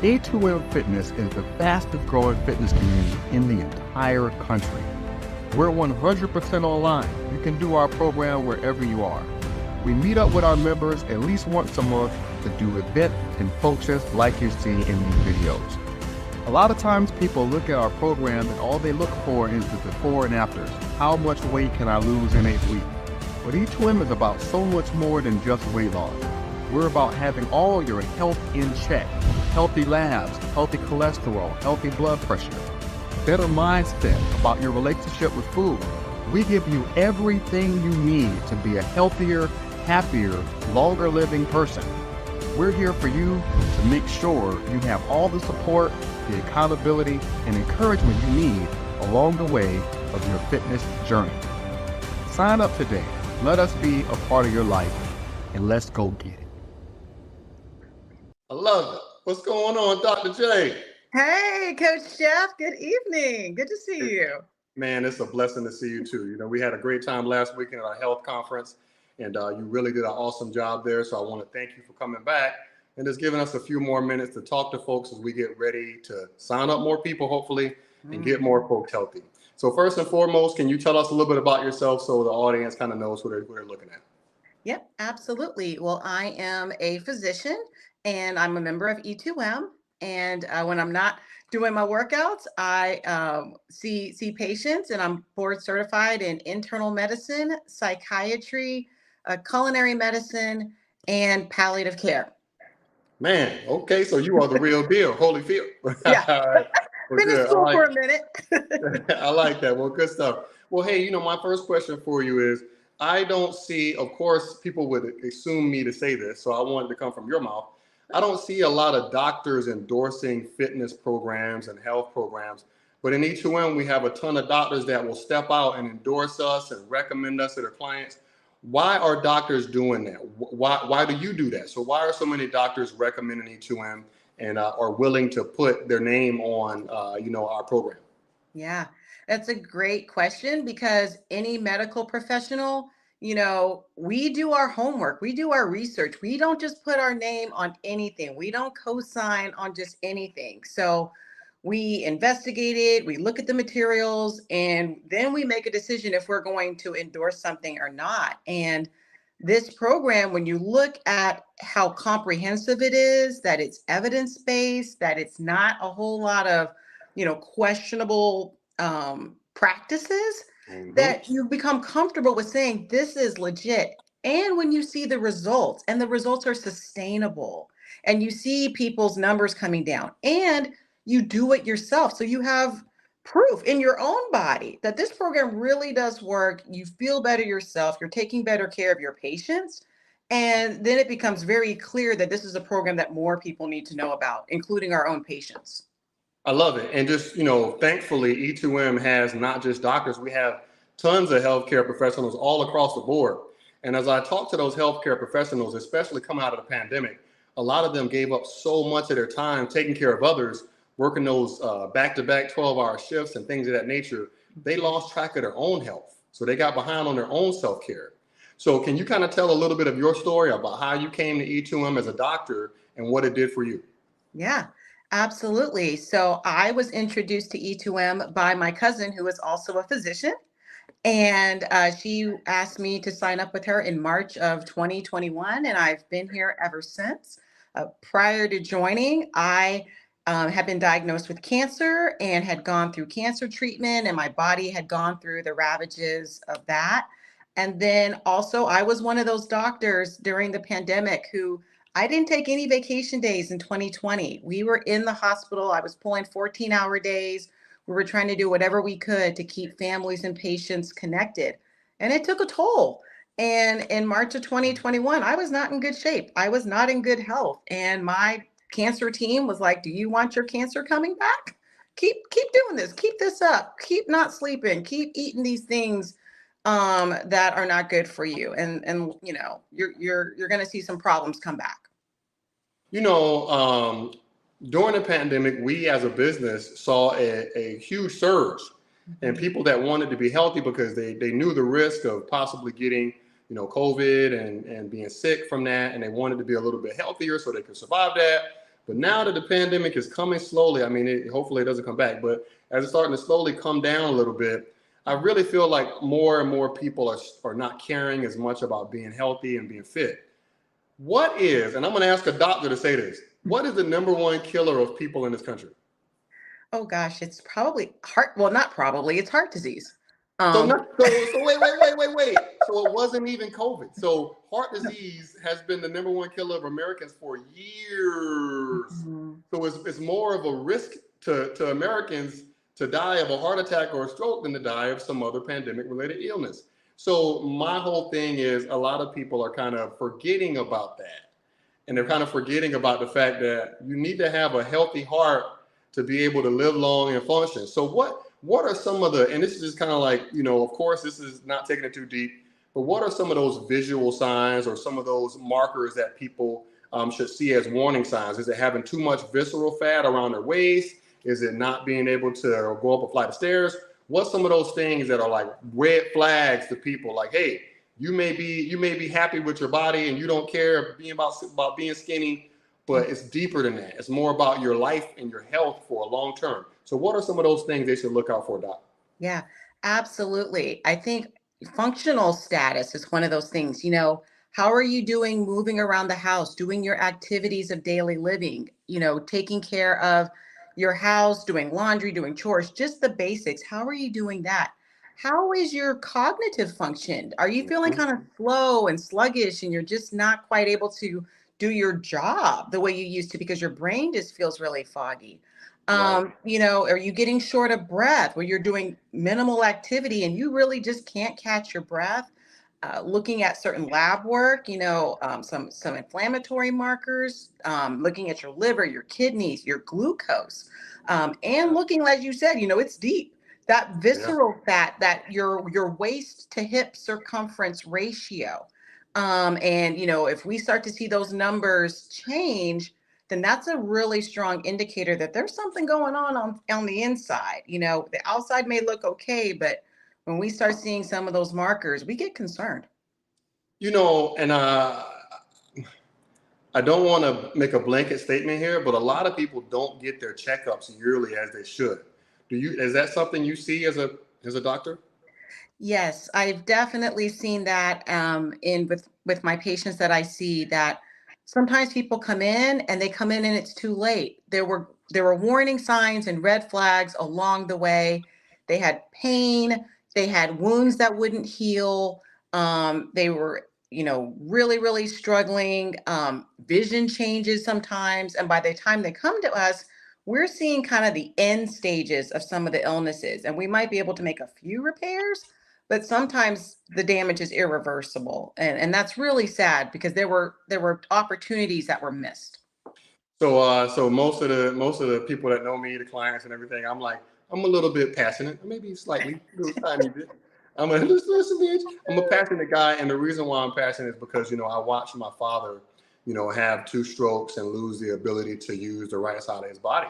E2M Fitness is the fastest growing fitness community in the entire country. We're 100% online. You can do our program wherever you are. We meet up with our members at least once a month to do events and coaches like you see in these videos. A lot of times people look at our program and all they look for is the before and afters. How much weight can I lose in 8 weeks? But E2M is about so much more than just weight loss. We're about having all your health in check. Healthy labs, healthy cholesterol, healthy blood pressure, better mindset about your relationship with food. We give you everything you need to be a healthier, happier, longer living person. We're here for you to make sure you have all the support, the accountability, and encouragement you need along the way of your fitness journey. Sign up today. Let us be a part of your life, and let's go get it. I love it. What's going on, Dr. J? Hey, Coach Jeff. Good evening. Good to see you. Man, it's a blessing to see you too. You know, we had a great time last weekend at our health conference, and you really did an awesome job there. So I want to thank you for coming back and just giving us a few more minutes to talk to folks as we get ready to sign up more people, hopefully, and get more folks healthy. So first and foremost, can you tell us a little bit about yourself so the audience kind of knows who they're looking at? Yep, absolutely. Well, I am a physician and I'm a member of E2M. And when I'm not doing my workouts, I see patients, and I'm board certified in internal medicine, psychiatry, culinary medicine, and palliative care. Man, okay, so you are the real deal, Holyfield. Yeah. All right. Well, Been in good. school I for like, a minute. I like that. Well, good stuff. Well, hey, you know, my first question for you is, I don't see, of course, people would assume me to say this, so I wanted to come from your mouth. I don't see a lot of doctors endorsing fitness programs and health programs, but in E2M, we have a ton of doctors that will step out and endorse us and recommend us to their clients. Why are doctors doing that? Why do you do that? So why are so many doctors recommending E2M and are willing to put their name on, our program? Yeah, that's a great question, because any medical professional, we do our homework, we do our research. We don't just put our name on anything. We don't co-sign on just anything. So we investigate it, we look at the materials, and then we make a decision if we're going to endorse something or not. And this program, when you look at how comprehensive it is, that it's evidence-based, that it's not a whole lot of questionable practices, that you become comfortable with saying this is legit. And when you see the results, and the results are sustainable, and you see people's numbers coming down, and you do it yourself, so you have proof in your own body that this program really does work. You feel better yourself, you're taking better care of your patients, and then it becomes very clear that this is a program that more people need to know about, including our own patients. I love it. And just, thankfully, E2M has not just doctors, we have tons of healthcare professionals all across the board. And as I talk to those healthcare professionals, especially coming out of the pandemic, a lot of them gave up so much of their time taking care of others, working those back-to-back 12-hour shifts and things of that nature. They lost track of their own health. So they got behind on their own self-care. So can you kind of tell a little bit of your story about how you came to E2M as a doctor and what it did for you? Yeah, absolutely. So I was introduced to E2M by my cousin, who is also a physician. And she asked me to sign up with her in March of 2021. And I've been here ever since. Prior to joining, I had been diagnosed with cancer and had gone through cancer treatment, and my body had gone through the ravages of that. And then also, I was one of those doctors during the pandemic who I didn't take any vacation days in 2020. We were in the hospital. I was pulling 14-hour days. We were trying to do whatever we could to keep families and patients connected. And it took a toll. And in March of 2021, I was not in good shape. I was not in good health. And my cancer team was like, do you want your cancer coming back? Keep doing this. Keep this up. Keep not sleeping. Keep eating these things that are not good for you. And you're going to see some problems come back. During the pandemic, we as a business saw a huge surge in people that wanted to be healthy because they knew the risk of possibly getting, COVID and being sick from that. And they wanted to be a little bit healthier so they could survive that. But now that the pandemic is coming slowly, I mean, hopefully it doesn't come back, but as it's starting to slowly come down a little bit, I really feel like more and more people are not caring as much about being healthy and being fit. What is, and I'm going to ask a doctor to say this, what is the number one killer of people in this country? Oh gosh, it's probably heart. Well, not probably. It's heart disease. So Um, not so wait. So it wasn't even COVID. So heart disease has been the number one killer of Americans for years. Mhm. So it's more of a risk to Americans to die of a heart attack or a stroke than to die of some other pandemic related illness. So my whole thing is a lot of people are kind of forgetting about that. And they're kind of forgetting about the fact that you need to have a healthy heart to be able to live long and function. So what are some of the, and this is just kind of like, of course, this is not taking it too deep, but what are some of those visual signs or some of those markers that people should see as warning signs? Is it having too much visceral fat around their waist? Is it not being able to go up a flight of stairs? What's some of those things that are like red flags to people? Like, hey, you may be happy with your body and you don't care about being skinny, but it's deeper than that. It's more about your life and your health for a long term. So what are some of those things they should look out for, Doc? Yeah, absolutely. I think functional status is one of those things. How are you doing moving around the house, doing your activities of daily living, taking care of your house, doing laundry, doing chores, just the basics. How are you doing that? How is your cognitive function? Are you feeling Mhm. kind of slow and sluggish and you're just not quite able to do your job the way you used to because your brain just feels really foggy? Right. Are you getting short of breath where you're doing minimal activity and you really just can't catch your breath? Looking at certain lab work, some inflammatory markers, looking at your liver, your kidneys, your glucose, and Yeah. looking, as you said, it's deep. That Yeah. visceral fat, that your waist to hip circumference ratio, and if we start to see those numbers change, then that's a really strong indicator that there's something going on the inside. The outside may look okay, but when we start seeing some of those markers, we get concerned. And I don't want to make a blanket statement here, but a lot of people don't get their checkups yearly as they should. Is that something you see as a doctor? Yes, I've definitely seen that in with my patients that I see, that sometimes people come in and they come in and it's too late. There were warning signs and red flags along the way. They had pain, they had wounds that wouldn't heal. They were, really, really struggling. Vision changes sometimes, and by the time they come to us, we're seeing kind of the end stages of some of the illnesses, and we might be able to make a few repairs, but sometimes the damage is irreversible, and that's really sad because there were opportunities that were missed. So most of the people that know me, the clients and everything, I'm a little bit passionate, maybe slightly, a little tiny bit. Listen, bitch. I'm a passionate guy, and the reason why I'm passionate is because I watched my father, have two strokes and lose the ability to use the right side of his body,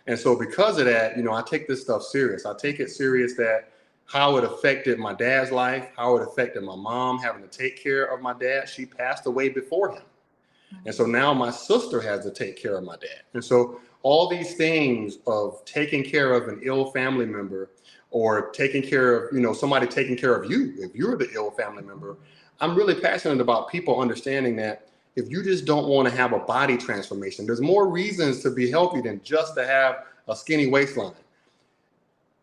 and so because of that, I take this stuff serious. I take it serious that how it affected my dad's life, how it affected my mom having to take care of my dad. She passed away before him. And so now my sister has to take care of my dad. And so all these things of taking care of an ill family member or taking care of, somebody taking care of you, if you're the ill family member, I'm really passionate about people understanding that if you just don't want to have a body transformation, there's more reasons to be healthy than just to have a skinny waistline.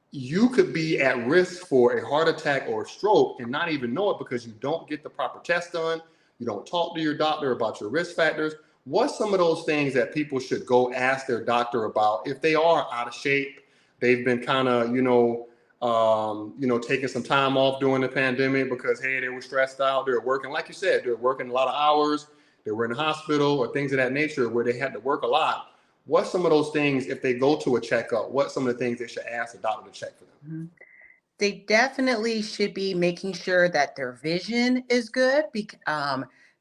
You could be at risk for a heart attack or a stroke and not even know it because you don't get the proper test done. You don't talk to your doctor about your risk factors. What's some of those things that people should go ask their doctor about if they are out of shape? They've been kind of, taking some time off during the pandemic because, hey, they were stressed out. They're working, like you said, they're working a lot of hours. They were in the hospital or things of that nature where they had to work a lot. What's some of those things, if they go to a checkup, what's some of the things they should ask the doctor to check for them? Mhm. They definitely should be making sure that their vision is good,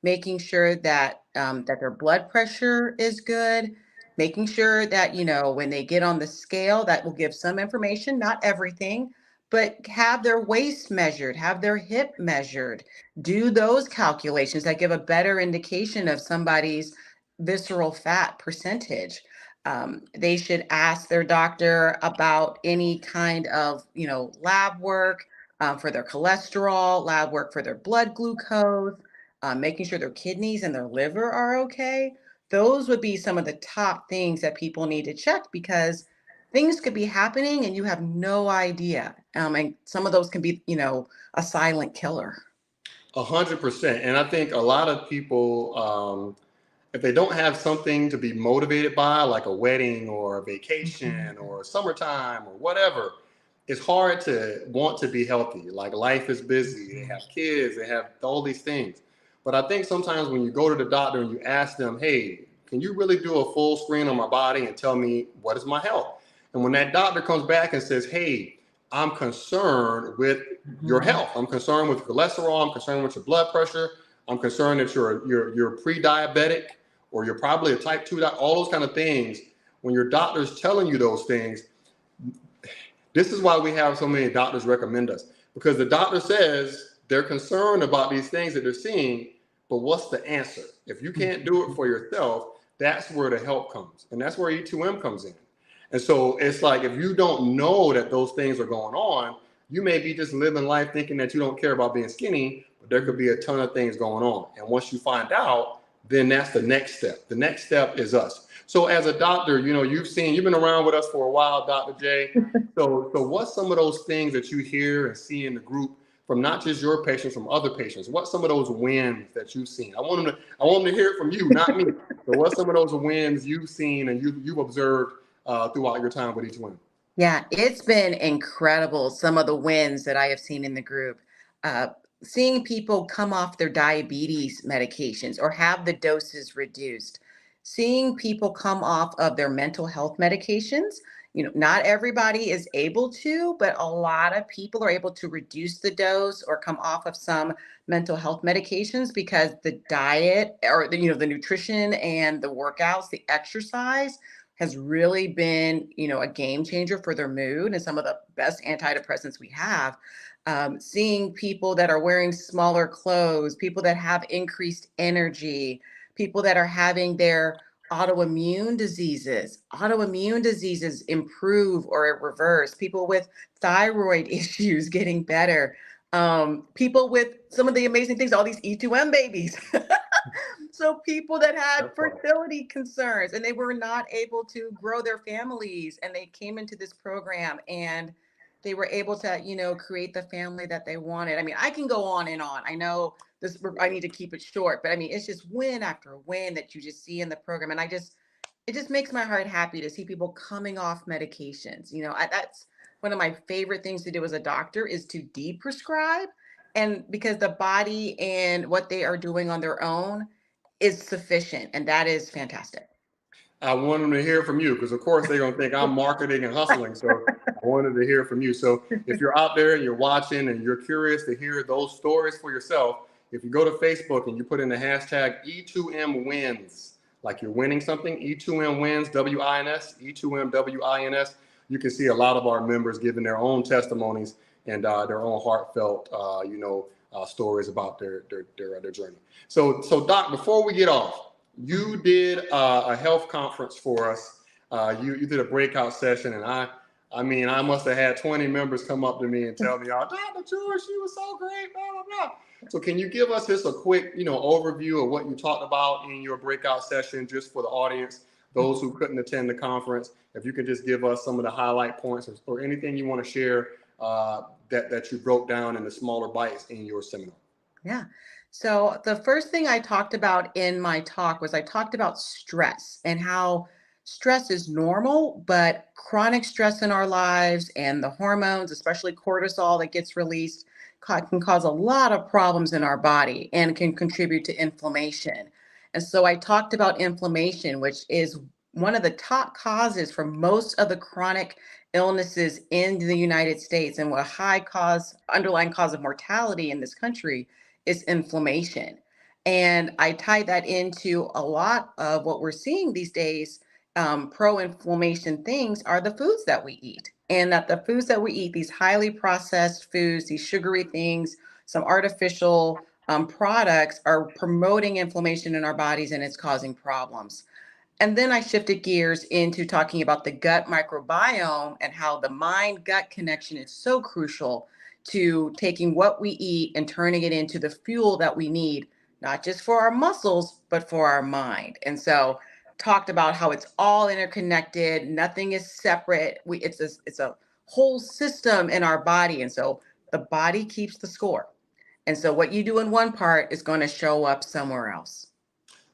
making sure that their blood pressure is good, making sure that when they get on the scale, that will give some information, not everything, but have their waist measured, have their hip measured, do those calculations that give a better indication of somebody's visceral fat percentage. They should ask their doctor about any kind of, lab work for their cholesterol, lab work for their blood glucose, making sure their kidneys and their liver are okay. Those would be some of the top things that people need to check because things could be happening and you have no idea. And some of those can be, a silent killer. 100%. And I think a lot of people, if they don't have something to be motivated by, like a wedding or a vacation or summertime or whatever, it's hard to want to be healthy. Like life is busy, they have kids, they have all these things. But I think sometimes when you go to the doctor and you ask them, hey, can you really do a full screen on my body and tell me what is my health? And when that doctor comes back and says, hey, I'm concerned with your health. I'm concerned with cholesterol. I'm concerned with your blood pressure. I'm concerned that you're pre-diabetic or you're probably a type 2, all those kind of things. When your doctor's telling you those things, this is why we have so many doctors recommend us, because the doctor says they're concerned about these things that they're seeing, but what's the answer? If you can't do it for yourself, that's where the help comes. And that's where E2M comes in. And so it's like, if you don't know that those things are going on, you may be just living life thinking that you don't care about being skinny, but there could be a ton of things going on. And once you find out, then that's the next step. The next step is us. So as a doctor, you've been around with us for a while, Dr. J. So what's some of those things that you hear and see in the group from not just your patients, from other patients? What's some of those wins that you've seen? I want them to hear it from you, not me. So what's some of those wins you've seen and you've observed throughout your time with E2M? Yeah, it's been incredible. Some of the wins that I have seen in the group, seeing people come off their diabetes medications or have the doses reduced, seeing people come off of their mental health medications. Not everybody is able to, but a lot of people are able to reduce the dose or come off of some mental health medications because the diet or the nutrition and the workouts, the exercise has really been, a game changer for their mood and some of the best antidepressants we have. Seeing people that are wearing smaller clothes, people that have increased energy, people that are having their autoimmune diseases improve or reverse, people with thyroid issues getting better, people with some of the amazing things, all these E2M babies. So people that had fertility concerns and they were not able to grow their families and they came into this program and they were able to, create the family that they wanted. I mean, I can go on and on. I know I need to keep it short, but I mean, it's just win after win that you just see in the program. And it just makes my heart happy to see people coming off medications. That's one of my favorite things to do as a doctor is to de-prescribe. And because the body and what they are doing on their own is sufficient. And that is fantastic. I want them to hear from you because, of course, they're going to think I'm marketing and hustling. So I wanted to hear from you. So if you're out there and you're watching and you're curious to hear those stories for yourself, if you go to Facebook and you put in the hashtag E2M wins, like you're winning something, E2M wins, WINS, E2M WINS, you can see a lot of our members giving their own testimonies and their own heartfelt, stories about their journey. So Doc, before we get off, you did a health conference for us. You did a breakout session, and I must have had 20 members come up to me and tell me, "Oh, Dr. George, she was so great, blah blah blah." So can you give us just a quick, overview of what you talked about in your breakout session, just for the audience, those who couldn't attend the conference? If you could just give us some of the highlight points or anything you want to share that you broke down in the smaller bites in your seminar. Yeah. So the first thing I talked about in my talk was I talked about stress and how stress is normal, but chronic stress in our lives and the hormones, especially cortisol that gets released, can cause a lot of problems in our body and can contribute to inflammation. And so I talked about inflammation, which is one of the top causes for most of the chronic illnesses in the United States, and what a underlying cause of mortality in this country is inflammation. And I tie that into a lot of what we're seeing these days. Pro-inflammation things are the foods that we eat, and that the foods that we eat, these highly processed foods, these sugary things, some artificial products are promoting inflammation in our bodies and it's causing problems. And then I shifted gears into talking about the gut microbiome and how the mind gut connection is so crucial to taking what we eat and turning it into the fuel that we need, not just for our muscles, but for our mind. And so talked about how it's all interconnected, nothing is separate. It's a whole system in our body. And so the body keeps the score. And so what you do in one part is going to show up somewhere else.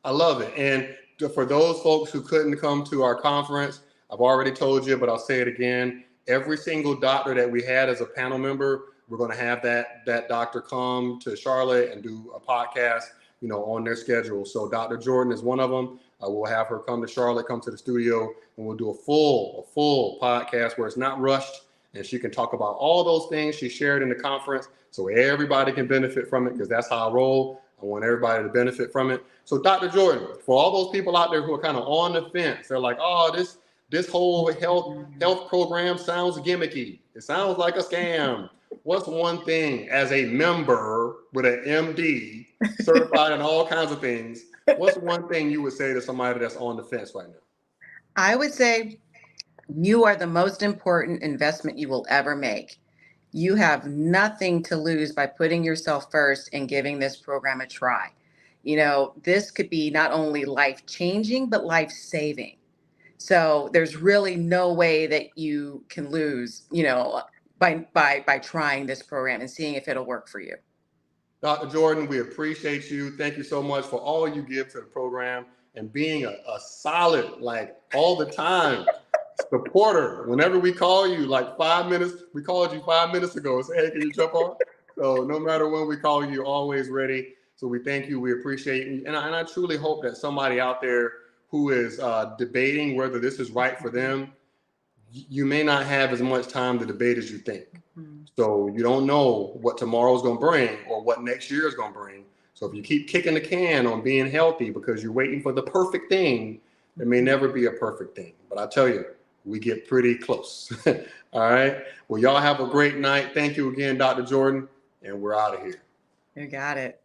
I love it. And for those folks who couldn't come to our conference, I've already told you, but I'll say it again. Every single doctor that we had as a panel member, we're going to have that doctor come to Charlotte and do a podcast, on their schedule. So Dr. Jordan is one of them. We'll have her come to Charlotte, come to the studio, and we'll do a full podcast where it's not rushed, and she can talk about all those things she shared in the conference, so everybody can benefit from it, because that's how I roll. I want everybody to benefit from it. So Dr. Jordan, for all those people out there who are kind of on the fence, they're like, oh, this whole health program sounds gimmicky. It sounds like a scam. What's one thing, as a member with an MD, certified in all kinds of things, what's one thing you would say to somebody that's on the fence right now? I would say you are the most important investment you will ever make. You have nothing to lose by putting yourself first and giving this program a try. This could be not only life-changing, but life-saving. So there's really no way that you can lose, by trying this program and seeing if it'll work for you. Dr. Jordan, we appreciate you. Thank you so much for all you give to the program and being a solid, all the time supporter. Whenever we call you, 5 minutes, we called you 5 minutes ago and said, hey, can you jump on? So no matter when we call you, you're always ready. So we thank you. We appreciate you. And I truly hope that somebody out there who is debating whether this is right for them, you may not have as much time to debate as you think. Mm-hmm. So you don't know what tomorrow's going to bring or what next year is going to bring. So if you keep kicking the can on being healthy because you're waiting for the perfect thing, there may never be a perfect thing. But I tell you, we get pretty close. All right. Well, y'all have a great night. Thank you again, Dr. Jordan, and we're out of here. You got it.